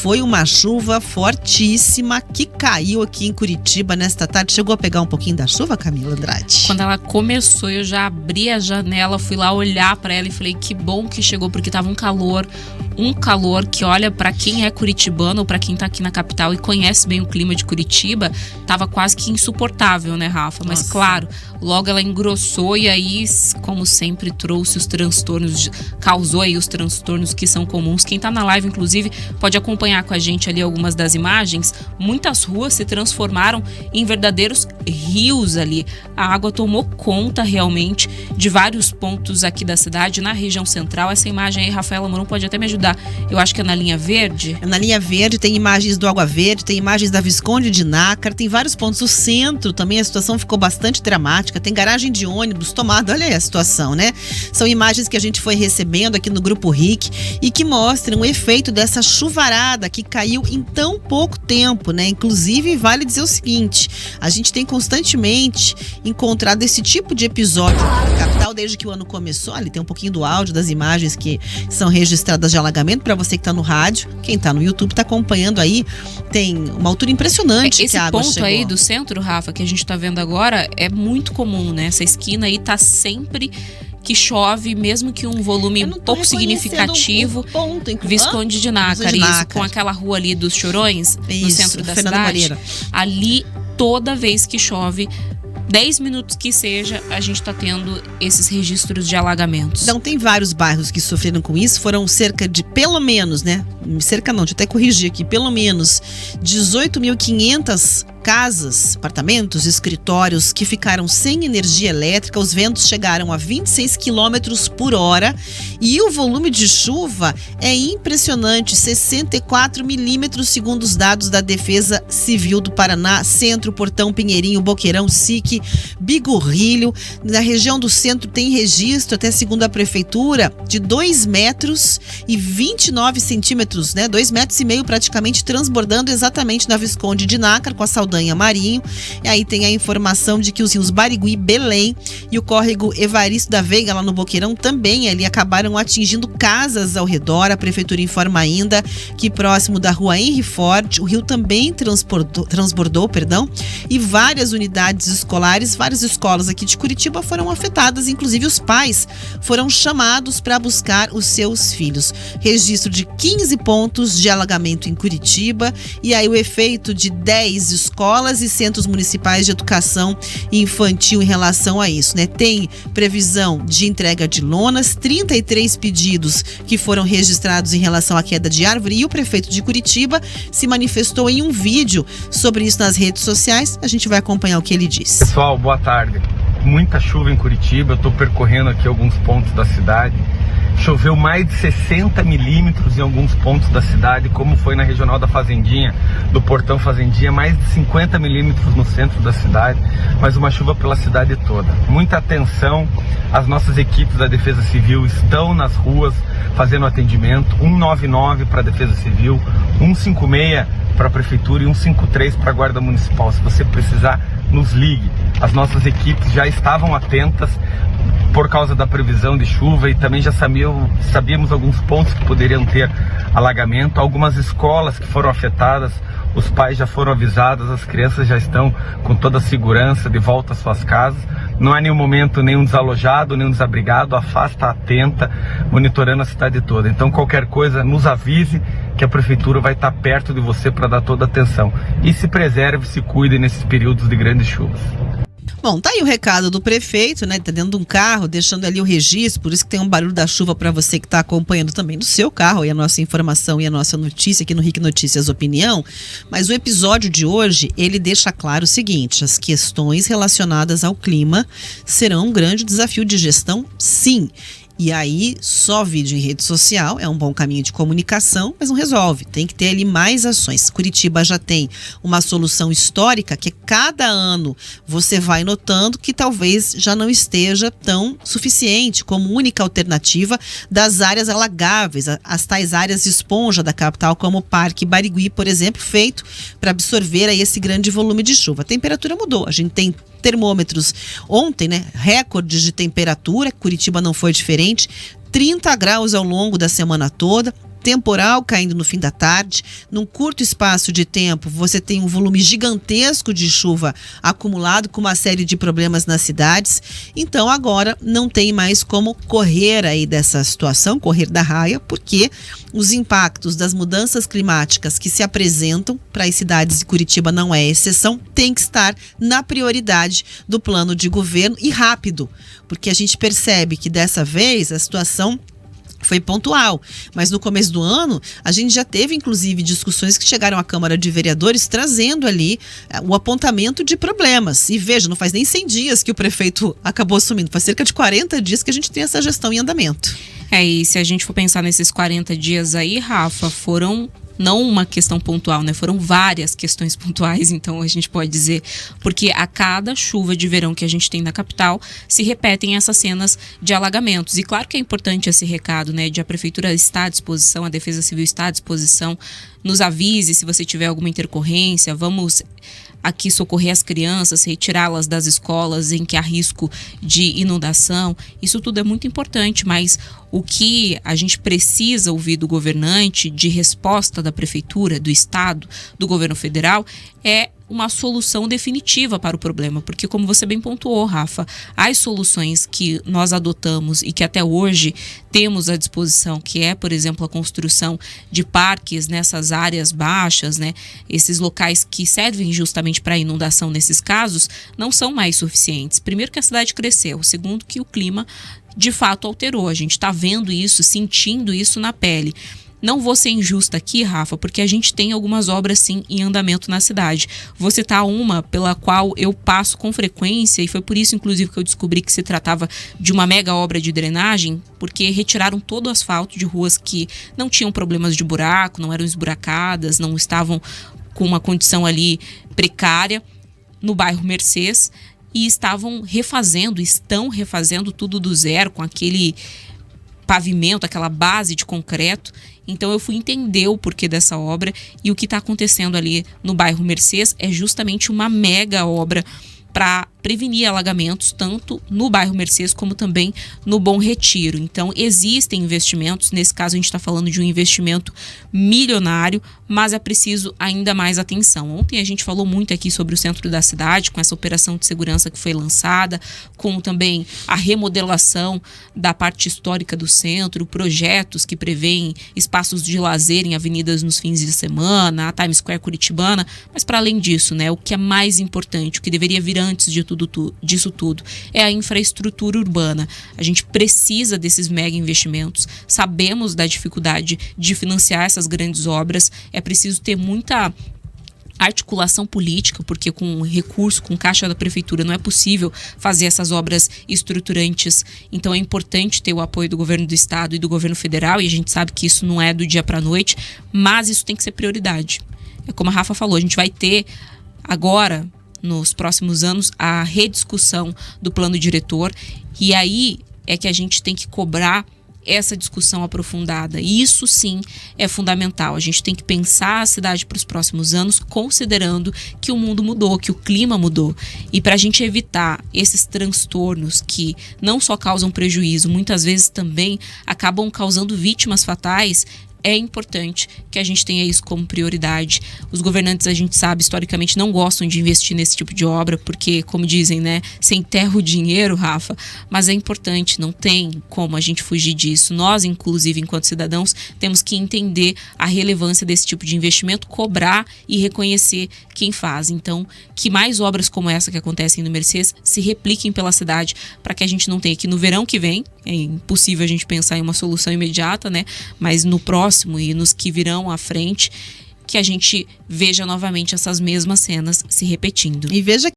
foi uma chuva fortíssima que caiu aqui em Curitiba nesta tarde. Chegou a pegar um pouquinho da chuva, Camila Andrade? Quando ela começou, eu já abri a janela, fui lá olhar pra ela e falei que bom que chegou, porque tava um calor que, olha, pra quem é curitibano ou pra quem tá aqui na capital e conhece bem o clima de Curitiba, tava quase que insuportável, né, Rafa? Mas claro, logo ela engrossou e aí, como sempre, trouxe os transtornos, causou aí os transtornos que são comuns. Quem tá na live, inclusive, pode acompanhar com a gente ali algumas das imagens. Muitas ruas se transformaram em verdadeiros rios ali. A água tomou conta realmente de vários pontos aqui da cidade, na região central. Essa imagem aí, Rafaela Mourão pode até me ajudar. Eu acho que é na linha verde. Na linha verde tem imagens do Água Verde, tem imagens da Visconde de Nácar, tem vários pontos. O centro também, a situação ficou bastante dramática. Tem garagem de ônibus tomada, olha aí a situação, né? São imagens que a gente foi recebendo aqui no Grupo RIC e que mostram o efeito dessa chuvarada que caiu em tão pouco tempo, né? Inclusive, vale dizer o seguinte, a gente tem constantemente encontrado esse tipo de episódio na capital desde que o ano começou. Ali tem um pouquinho do áudio das imagens que são registradas de alagamento para você que está no rádio. Quem está no YouTube está acompanhando aí. Tem uma altura impressionante que a água chegou. Esse ponto aí do centro, Rafa, que a gente está vendo agora, é muito comum, né? Essa esquina aí tá sempre que chove, mesmo que um volume pouco significativo, Visconde de Nácar, isso, com aquela rua ali dos Chorões, no centro da cidade. Moreira. Ali, toda vez que chove, 10 minutos que seja, a gente está tendo esses registros de alagamentos. Então tem vários bairros que sofreram com isso. Foram cerca de, pelo menos, né? Cerca não, deixa eu até corrigir aqui. Pelo menos 18.500 casas, apartamentos, escritórios que ficaram sem energia elétrica. Os ventos chegaram a 26 quilômetros por hora e o volume de chuva é impressionante, 64 milímetros segundo os dados da Defesa Civil do Paraná. Centro, Portão, Pinheirinho, Boqueirão, SIC, Bigorrilho. Na região do centro tem registro, até segundo a prefeitura, de 2 metros e 29 centímetros, né? 2,5 metros praticamente, transbordando exatamente na Visconde de Nácar, com a Saldanha Marinho. E aí tem a informação de que os rios Barigui, Belém e o córrego Evaristo da Veiga, lá no Boqueirão, também ali acabaram atingindo casas ao redor. A prefeitura informa ainda que próximo da rua Henry Ford, o rio também transbordou, e várias unidades escolares, várias escolas aqui de Curitiba foram afetadas, inclusive os pais foram chamados para buscar os seus filhos. Registro de 15 pontos de alagamento em Curitiba e aí o efeito de 10 escolas e centros municipais de educação infantil em relação a isso, né? Tem previsão de entrega de lonas, 33 pedidos que foram registrados em relação à queda de árvore e o prefeito de Curitiba se manifestou em um vídeo sobre isso nas redes sociais. A gente vai acompanhar o que ele disse. Pessoal, boa tarde. Muita chuva em Curitiba, eu estou percorrendo aqui alguns pontos da cidade. Choveu mais de 60 milímetros em alguns pontos da cidade, como foi na Regional da Fazendinha, do Portão Fazendinha, mais de 50 milímetros no centro da cidade, mas uma chuva pela cidade toda. Muita atenção, as nossas equipes da Defesa Civil estão nas ruas fazendo atendimento, 199 para a Defesa Civil, 156 para a Prefeitura e 153 para a Guarda Municipal. Se você precisar, nos ligue. As nossas equipes já estavam atentas por causa da previsão de chuva e também já sabíamos alguns pontos que poderiam ter alagamento. Algumas escolas que foram afetadas, os pais já foram avisados, as crianças já estão com toda a segurança de volta às suas casas. Não há nenhum momento nenhum desalojado, nenhum desabrigado. A FAS está atenta, monitorando a cidade toda. Então qualquer coisa, nos avise que a prefeitura vai estar perto de você para dar toda a atenção. E se preserve, se cuide nesses períodos de grandes chuvas. Bom, tá aí o recado do prefeito, né? Tá dentro de um carro, deixando ali o registro, por isso que tem um barulho da chuva para você que tá acompanhando também no seu carro, e a nossa informação e a nossa notícia aqui no RIC Notícias Opinião. Mas o episódio de hoje, ele deixa claro o seguinte: as questões relacionadas ao clima serão um grande desafio de gestão, sim. E aí, só vídeo em rede social é um bom caminho de comunicação, mas não resolve. Tem que ter ali mais ações. Curitiba já tem uma solução histórica que cada ano você vai notando que talvez já não esteja tão suficiente como única alternativa das áreas alagáveis, as tais áreas de esponja da capital, como o Parque Barigui, por exemplo, feito para absorver aí esse grande volume de chuva. A temperatura mudou, a gente tem termômetros ontem, né? Recordes de temperatura, Curitiba não foi diferente, 30 graus ao longo da semana toda, temporal caindo no fim da tarde. Num curto espaço de tempo, você tem um volume gigantesco de chuva acumulado com uma série de problemas nas cidades. Então agora não tem mais como correr aí dessa situação, correr da raia, porque os impactos das mudanças climáticas que se apresentam para as cidades, e Curitiba não é exceção, tem que estar na prioridade do plano de governo e rápido, porque a gente percebe que dessa vez a situação foi pontual, mas no começo do ano a gente já teve inclusive discussões que chegaram à Câmara de Vereadores trazendo ali o apontamento de problemas. E veja, não faz nem 100 dias que o prefeito acabou assumindo, faz cerca de 40 dias que a gente tem essa gestão em andamento. E se a gente for pensar nesses 40 dias aí, Rafa, foram não uma questão pontual, né? Foram várias questões pontuais, então a gente pode dizer, porque a cada chuva de verão que a gente tem na capital, se repetem essas cenas de alagamentos. E claro que é importante esse recado, né? De a prefeitura está à disposição, a Defesa Civil está à disposição, nos avise se você tiver alguma intercorrência, vamos aqui socorrer as crianças, retirá-las das escolas em que há risco de inundação. Isso tudo é muito importante, mas o que a gente precisa ouvir do governante, de resposta da prefeitura, do estado, do governo federal, é uma solução definitiva para o problema, porque como você bem pontuou, Rafa, as soluções que nós adotamos e que até hoje temos à disposição, que é, por exemplo, a construção de parques nessas áreas baixas, né, esses locais que servem justamente para inundação nesses casos, não são mais suficientes. Primeiro que a cidade cresceu, segundo que o clima de fato alterou, a gente está vendo isso, sentindo isso na pele. Não vou ser injusta aqui, Rafa, porque a gente tem algumas obras sim em andamento na cidade. Vou citar uma pela qual eu passo com frequência e foi por isso inclusive que eu descobri que se tratava de uma mega obra de drenagem, porque retiraram todo o asfalto de ruas que não tinham problemas de buraco, não eram esburacadas, não estavam com uma condição ali precária no bairro Mercês e estão refazendo tudo do zero com aquele pavimento, aquela base de concreto. Então eu fui entender o porquê dessa obra e o que está acontecendo ali no bairro Mercês é justamente uma mega obra para prevenir alagamentos, tanto no bairro Mercês como também no Bom Retiro. Então existem investimentos, nesse caso a gente está falando de um investimento milionário, mas é preciso ainda mais atenção. Ontem a gente falou muito aqui sobre o centro da cidade, com essa operação de segurança que foi lançada, com também a remodelação da parte histórica do centro, projetos que prevêem espaços de lazer em avenidas nos fins de semana, a Times Square curitibana, mas para além disso, né, o que é mais importante, o que deveria vir antes disso tudo, é a infraestrutura urbana. A gente precisa desses mega investimentos, sabemos da dificuldade de financiar essas grandes obras, é preciso ter muita articulação política, porque com recurso, com caixa da prefeitura não é possível fazer essas obras estruturantes, então é importante ter o apoio do governo do estado e do governo federal, e a gente sabe que isso não é do dia para a noite, mas isso tem que ser prioridade. É como a Rafa falou, a gente vai ter agora, nos próximos anos, a rediscussão do plano diretor, e aí é que a gente tem que cobrar essa discussão aprofundada. E isso sim é fundamental. A gente tem que pensar a cidade para os próximos anos, considerando que o mundo mudou, que o clima mudou. E para a gente evitar esses transtornos que não só causam prejuízo, muitas vezes também acabam causando vítimas fatais, é importante que a gente tenha isso como prioridade. Os governantes, a gente sabe, historicamente não gostam de investir nesse tipo de obra, porque, como dizem, né, se enterra o dinheiro, Rafa, mas é importante, não tem como a gente fugir disso. Nós, inclusive, enquanto cidadãos, temos que entender a relevância desse tipo de investimento, cobrar e reconhecer quem faz. Então, que mais obras como essa que acontecem no Mercês se repliquem pela cidade, para que a gente não tenha que no verão que vem, é impossível a gente pensar em uma solução imediata, né, mas no próximo e nos que virão à frente, que a gente veja novamente essas mesmas cenas se repetindo. E veja